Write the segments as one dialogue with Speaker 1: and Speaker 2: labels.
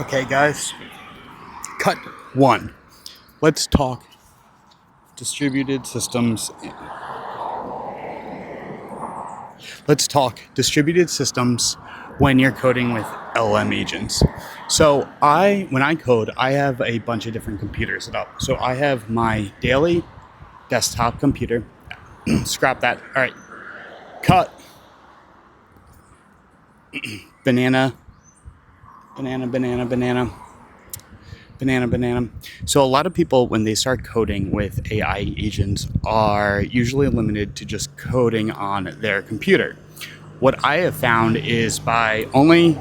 Speaker 1: Okay, guys, cut one. Let's talk distributed systems. Let's talk distributed systems when you're coding with LM agents. So when I code, I have a bunch of different computers set up. So I have my daily desktop computer. Scrap that. All right, cut. Banana, banana, banana, banana. Banana. So a lot of people, when they start coding with AI agents, are usually limited to just coding on their computer. What I have found is by only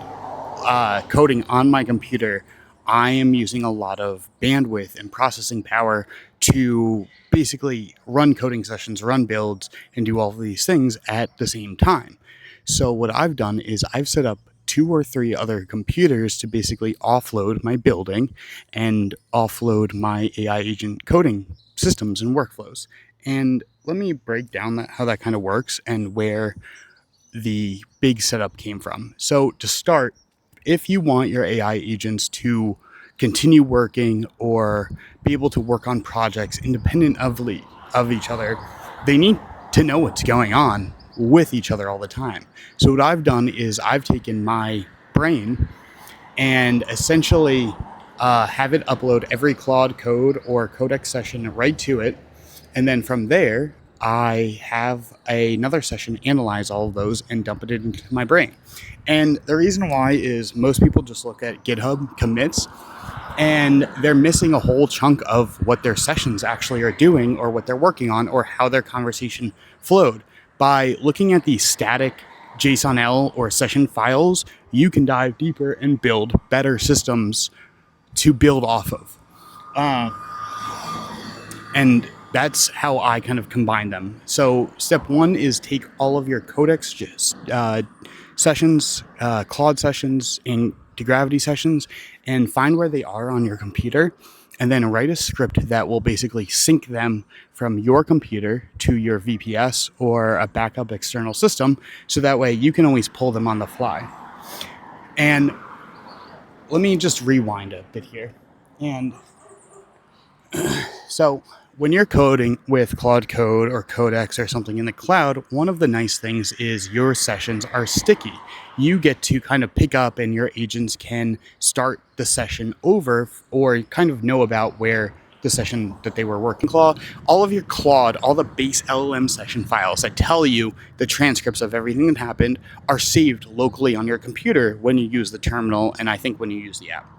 Speaker 1: coding on my computer, I am using a lot of bandwidth and processing power to basically run coding sessions, run builds, and do all of these things at the same time. So what I've done is I've set up 2 or 3 other computers to basically offload my building and offload my AI agent coding systems and workflows. And let me break down how that kind of works and where the big setup came from. So to start, if you want your AI agents to continue working or be able to work on projects independently of each other, they need to know what's going on with each other all the time. So what I've done is I've taken my brain and essentially have it upload every Claude code or Codex session right to it. And then from there, I have another session analyze all of those and dump it into my brain. And the reason why is most people just look at GitHub commits and they're missing a whole chunk of what their sessions actually are doing or what they're working on or how their conversation flowed. By looking at the static JSON-L or session files, you can dive deeper and build better systems to build off of. And that's how I kind of combine them. So step one is take all of your Codex sessions, Claude sessions, and Gravity sessions, and find where they are on your computer, and then write a script that will basically sync them from your computer to your VPS or a backup external system, so that way you can always pull them on the fly. And let me just rewind a bit here. And so when you're coding with Claude Code or Codex or something in the cloud, one of the nice things is your sessions are sticky. You get to kind of pick up and your agents can start the session over or kind of know about where the session that they were working. All of your Claude, all the base LLM session files that tell you the transcripts of everything that happened are saved locally on your computer when you use the terminal, and I think when you use the app.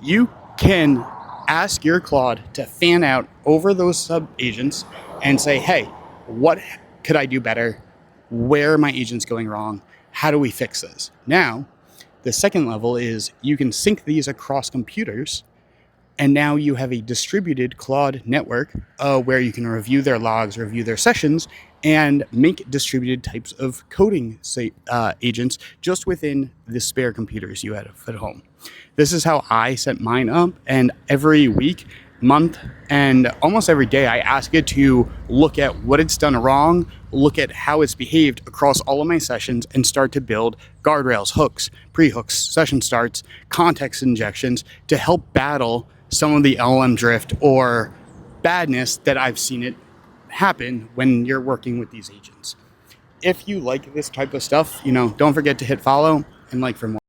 Speaker 1: You can ask your Claude to fan out over those sub agents and say, hey, what could I do better? Where are my agents going wrong? How do we fix this? Now, the second level is you can sync these across computers, and now you have a distributed Claude network where you can review their logs, review their sessions, and make distributed types of coding agents just within the spare computers you have at home. This is how I set mine up, and every week, month, and almost every day I ask it to look at what it's done wrong, look at how it's behaved across all of my sessions, and start to build guardrails, hooks, pre-hooks, session starts, context injections to help battle some of the LM drift or badness that I've seen it happen when you're working with these agents. If you like this type of stuff, don't forget to hit follow and like for more.